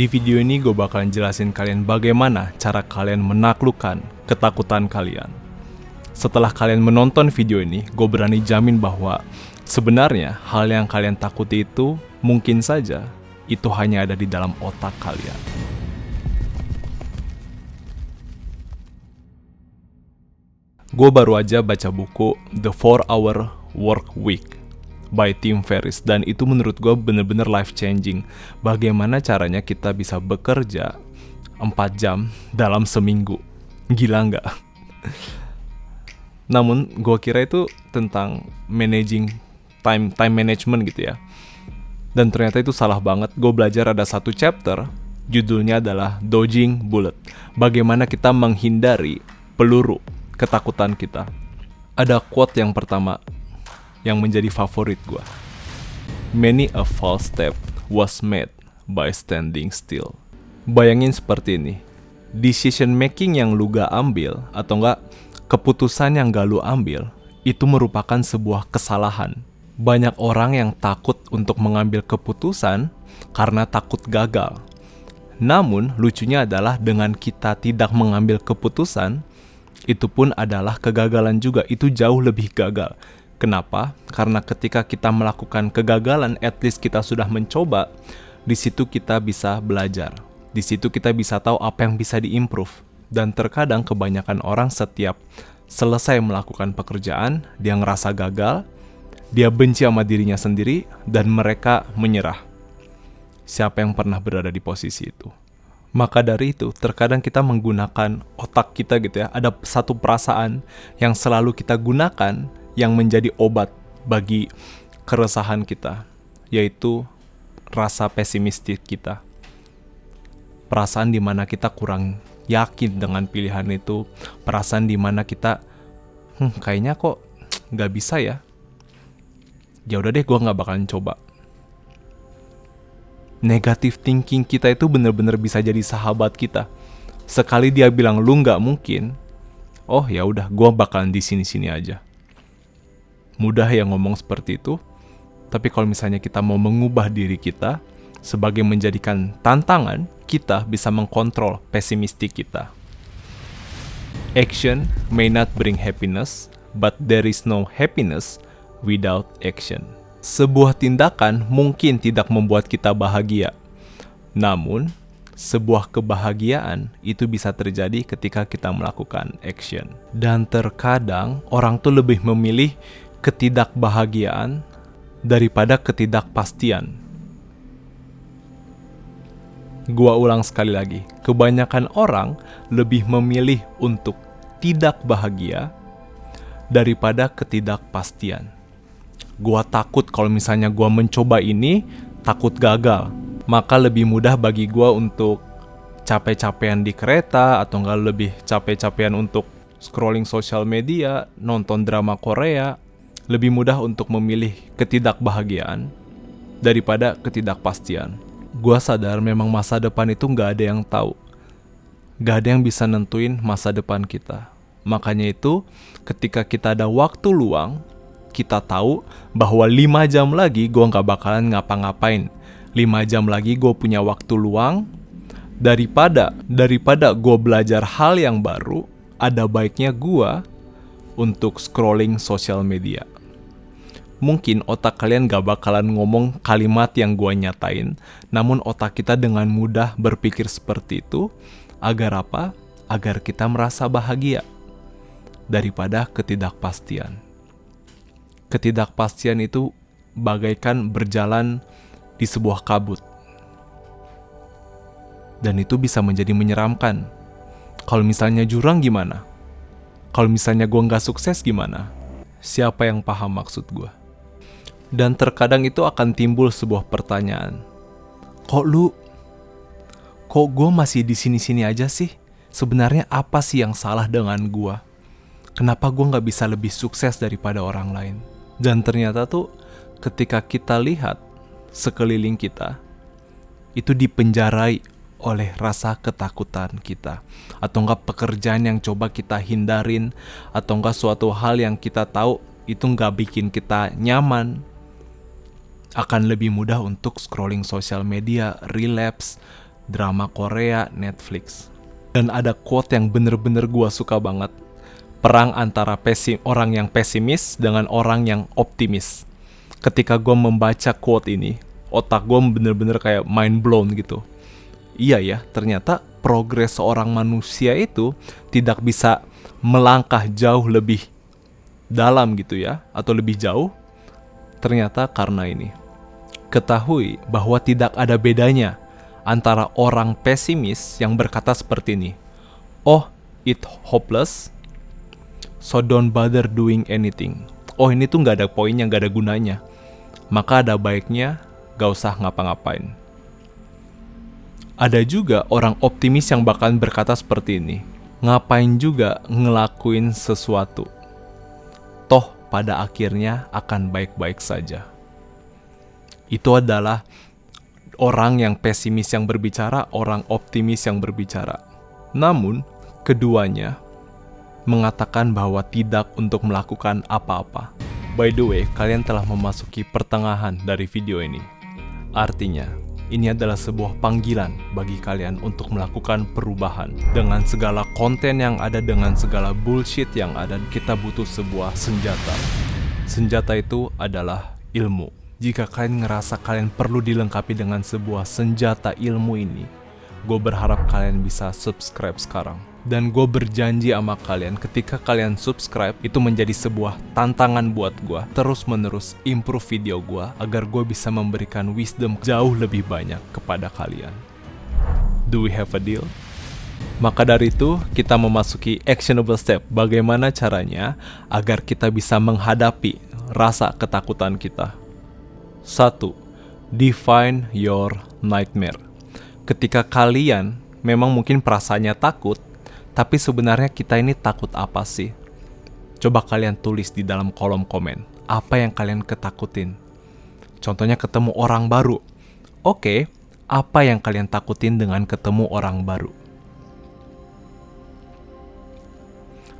Di video ini gue bakalan jelasin kalian bagaimana cara kalian menaklukkan ketakutan kalian. Setelah kalian menonton video ini, gue berani jamin bahwa sebenarnya hal yang kalian takuti itu mungkin saja itu hanya ada di dalam otak kalian. Gue baru aja baca buku The 4-Hour Work Week by Tim Ferriss, dan itu menurut gue bener-bener life changing. Bagaimana caranya kita bisa bekerja 4 jam dalam seminggu. Gila nggak? Namun gue kira itu tentang managing time management gitu ya. Dan ternyata itu salah banget. Gue belajar ada satu chapter, judulnya adalah Dodging Bullet. Bagaimana kita menghindari peluru ketakutan kita. Ada quote yang pertama yang menjadi favorit gue. Many a false step was made by standing still. Bayangin seperti ini. Decision making yang lu gak ambil, atau enggak keputusan yang gak lu ambil, itu merupakan sebuah kesalahan. Banyak orang yang takut untuk mengambil keputusan karena takut gagal. Namun lucunya adalah dengan kita tidak mengambil keputusan, itu pun adalah kegagalan juga. Itu jauh lebih gagal. Kenapa? Karena ketika kita melakukan kegagalan, at least kita sudah mencoba. Di situ kita bisa belajar. Di situ kita bisa tahu apa yang bisa diimprove. Dan terkadang kebanyakan orang setiap selesai melakukan pekerjaan, dia ngerasa gagal, dia benci sama dirinya sendiri, dan mereka menyerah. Siapa yang pernah berada di posisi itu? Maka dari itu, terkadang kita menggunakan otak kita gitu ya. Ada satu perasaan yang selalu kita gunakan yang menjadi obat bagi keresahan kita, yaitu rasa pesimistik kita. Perasaan di mana kita kurang yakin dengan pilihan itu, perasaan di mana kita kayaknya kok nggak bisa ya. Ya udah deh, gue nggak bakalan coba. Negative thinking kita itu bener-bener bisa jadi sahabat kita. Sekali dia bilang lu nggak mungkin, oh ya udah, gue bakalan di sini-sini aja. Mudah ya ngomong seperti itu, tapi kalau misalnya kita mau mengubah diri kita sebagai menjadikan tantangan, kita bisa mengkontrol pesimistik kita. Action may not bring happiness, but there is no happiness without action. Sebuah tindakan mungkin tidak membuat kita bahagia, namun sebuah kebahagiaan itu bisa terjadi ketika kita melakukan action. Dan terkadang orang tuh lebih memilih ketidakbahagiaan daripada ketidakpastian. Gua ulang sekali lagi, kebanyakan orang lebih memilih untuk tidak bahagia daripada ketidakpastian. Gua takut kalau misalnya gua mencoba ini, takut gagal. Maka lebih mudah bagi gua untuk capek-capean di kereta, atau enggak lebih capek-capean untuk scrolling sosial media, nonton drama Korea. Lebih mudah untuk memilih ketidakbahagiaan daripada ketidakpastian. Gua sadar memang masa depan itu gak ada yang tahu. Gak ada yang bisa nentuin masa depan kita. Makanya itu ketika kita ada waktu luang, kita tahu bahwa 5 jam lagi gua gak bakalan ngapa-ngapain. 5 jam lagi gua punya waktu luang. Daripada gua belajar hal yang baru, ada baiknya gua untuk scrolling sosial media. Mungkin otak kalian gak bakalan ngomong kalimat yang gua nyatain, namun otak kita dengan mudah berpikir seperti itu. Agar apa? Agar kita merasa bahagia daripada ketidakpastian. Ketidakpastian itu bagaikan berjalan di sebuah kabut. Dan itu bisa menjadi menyeramkan. Kalau misalnya jurang gimana? Kalau misalnya gua gak sukses gimana? Siapa yang paham maksud gua? Dan terkadang itu akan timbul sebuah pertanyaan. Kok gue masih di sini-sini aja sih? Sebenarnya apa sih yang salah dengan gue? Kenapa gue gak bisa lebih sukses daripada orang lain? Dan ternyata tuh ketika kita lihat sekeliling kita, itu dipenjarai oleh rasa ketakutan kita. Atau enggak pekerjaan yang coba kita hindarin, atau enggak suatu hal yang kita tahu itu enggak bikin kita nyaman. akan lebih mudah untuk scrolling sosial media, relapse, drama Korea, Netflix. Dan ada quote yang bener-bener gue suka banget. Perang antara orang yang pesimis dengan orang yang optimis. Ketika gue membaca quote ini, otak gue bener-bener kayak mind blown gitu. Iya ya, ternyata progres seorang manusia itu tidak bisa melangkah jauh lebih dalam gitu ya, atau lebih jauh. Ternyata karena ini. Ketahui bahwa tidak ada bedanya antara orang pesimis yang berkata seperti ini. Oh, it hopeless, so don't bother doing anything. Oh, ini tuh gak ada poinnya, gak ada gunanya. Maka ada baiknya gak usah ngapa-ngapain. Ada juga orang optimis yang bahkan berkata seperti ini. Ngapain juga ngelakuin sesuatu? Toh pada akhirnya akan baik-baik saja. Itu adalah orang yang pesimis yang berbicara, orang optimis yang berbicara. Namun, keduanya mengatakan bahwa tidak untuk melakukan apa-apa. By the way, kalian telah memasuki pertengahan dari video ini. Artinya, ini adalah sebuah panggilan bagi kalian untuk melakukan perubahan. Dengan segala konten yang ada, dengan segala bullshit yang ada, kita butuh sebuah senjata. Senjata itu adalah ilmu. Jika kalian ngerasa kalian perlu dilengkapi dengan sebuah senjata ilmu ini, gue berharap kalian bisa subscribe sekarang. Dan gue berjanji sama kalian, ketika kalian subscribe, itu menjadi sebuah tantangan buat gue terus-menerus improve video gue agar gue bisa memberikan wisdom jauh lebih banyak kepada kalian. Do we have a deal? Maka dari itu, kita memasuki actionable step. Bagaimana caranya agar kita bisa menghadapi rasa ketakutan kita? 1. Define your nightmare. Ketika kalian memang mungkin perasaannya takut, tapi sebenarnya kita ini takut apa sih? Coba kalian tulis di dalam kolom komen. Apa yang kalian ketakutin? Contohnya ketemu orang baru. Oke, apa yang kalian takutin dengan ketemu orang baru?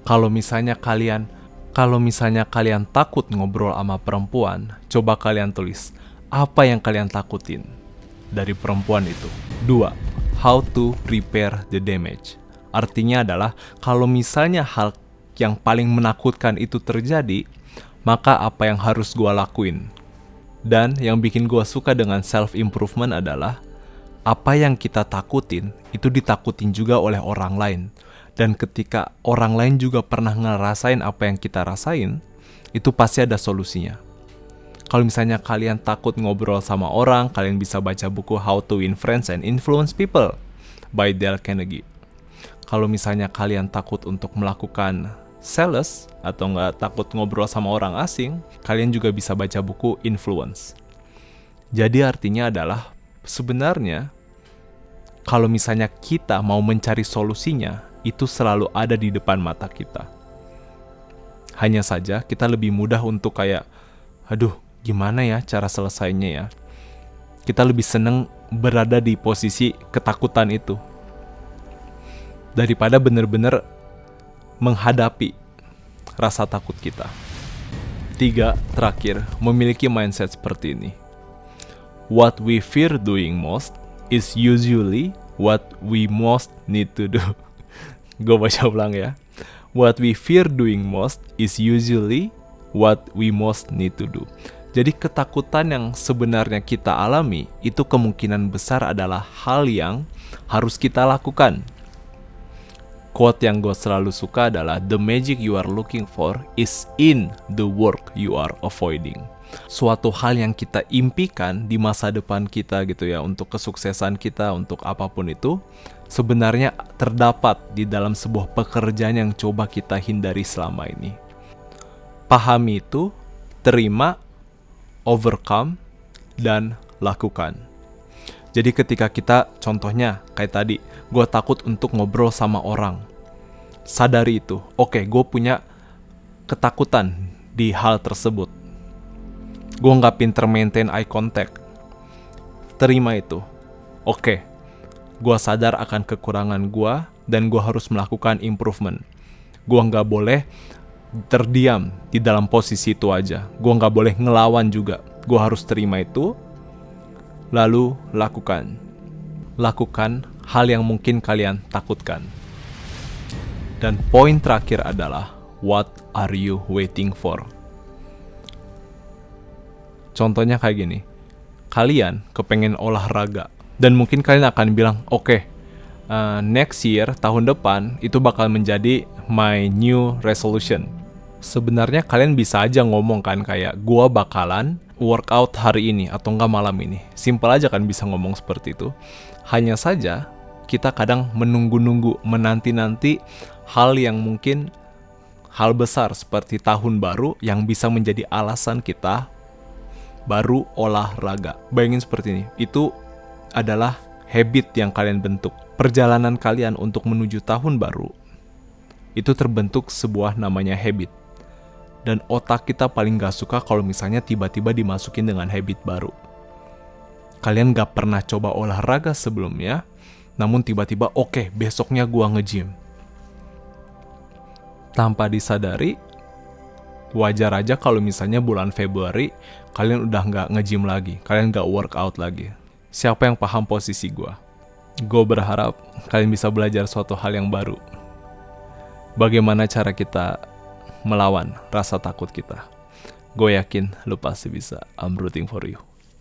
Kalau misalnya kalian takut ngobrol sama perempuan, coba kalian tulis. Apa yang kalian takutin dari perempuan itu? 2. How to repair the damage. Artinya adalah, kalau misalnya hal yang paling menakutkan itu terjadi, maka apa yang harus gue lakuin? Dan yang bikin gue suka dengan self-improvement adalah, apa yang kita takutin, itu ditakutin juga oleh orang lain. Dan ketika orang lain juga pernah ngerasain apa yang kita rasain, itu pasti ada solusinya. Kalau misalnya kalian takut ngobrol sama orang, kalian bisa baca buku How to Win Friends and Influence People by Dale Carnegie. Kalau misalnya kalian takut untuk melakukan sales atau nggak takut ngobrol sama orang asing, kalian juga bisa baca buku Influence. Jadi artinya adalah sebenarnya kalau misalnya kita mau mencari solusinya, itu selalu ada di depan mata kita. Hanya saja kita lebih mudah untuk kayak, aduh gimana ya cara selesainya ya. Kita lebih seneng berada di posisi ketakutan itu daripada benar-benar menghadapi rasa takut kita. 3. Terakhir, memiliki mindset seperti ini. What we fear doing most is usually what we most need to do. Gue baca ulang ya. What we fear doing most is usually what we most need to do. Jadi ketakutan yang sebenarnya kita alami itu kemungkinan besar adalah hal yang harus kita lakukan. Quote yang gue selalu suka adalah, the magic you are looking for is in the work you are avoiding. Suatu hal yang kita impikan di masa depan kita gitu ya, untuk kesuksesan kita, untuk apapun itu, sebenarnya terdapat di dalam sebuah pekerjaan yang coba kita hindari selama ini. Pahami itu, terima, overcome, dan lakukan. Jadi ketika kita, contohnya kayak tadi, gue takut untuk ngobrol sama orang. Sadari itu, oke, gue punya ketakutan di hal tersebut. Gue gak pinter maintain eye contact. Terima itu. Oke, gue sadar akan kekurangan gue, dan gue harus melakukan improvement. Gue gak boleh terdiam di dalam posisi itu aja. Gue gak boleh ngelawan juga. Gue harus terima itu, lalu lakukan. lakukan hal yang mungkin kalian takutkan. Dan poin terakhir adalah, what are you waiting for? Contohnya kayak gini, kalian kepengen olahraga, dan mungkin kalian akan bilang, oke, next year, tahun depan, itu bakal menjadi my new resolution. Sebenarnya kalian bisa aja ngomong kan kayak, gua bakalan workout hari ini atau enggak malam ini. Simple aja kan bisa ngomong seperti itu. Hanya saja, kita kadang menunggu-nunggu, menanti-nanti hal yang mungkin hal besar seperti tahun baru yang bisa menjadi alasan kita baru olahraga. Bayangin seperti ini, itu adalah habit yang kalian bentuk. Perjalanan kalian untuk menuju tahun baru, itu terbentuk sebuah namanya habit. Dan otak kita paling gak suka kalau misalnya tiba-tiba dimasukin dengan habit baru. Kalian gak pernah coba olahraga sebelumnya, namun tiba-tiba oke, besoknya gua nge-gym. Tanpa disadari, wajar aja kalau misalnya bulan Februari kalian udah gak nge-gym lagi, kalian gak workout lagi. Siapa yang paham posisi gua? Gue berharap kalian bisa belajar suatu hal yang baru. Bagaimana cara kita melawan rasa takut kita. Gue yakin lu pasti bisa. I'm rooting for you.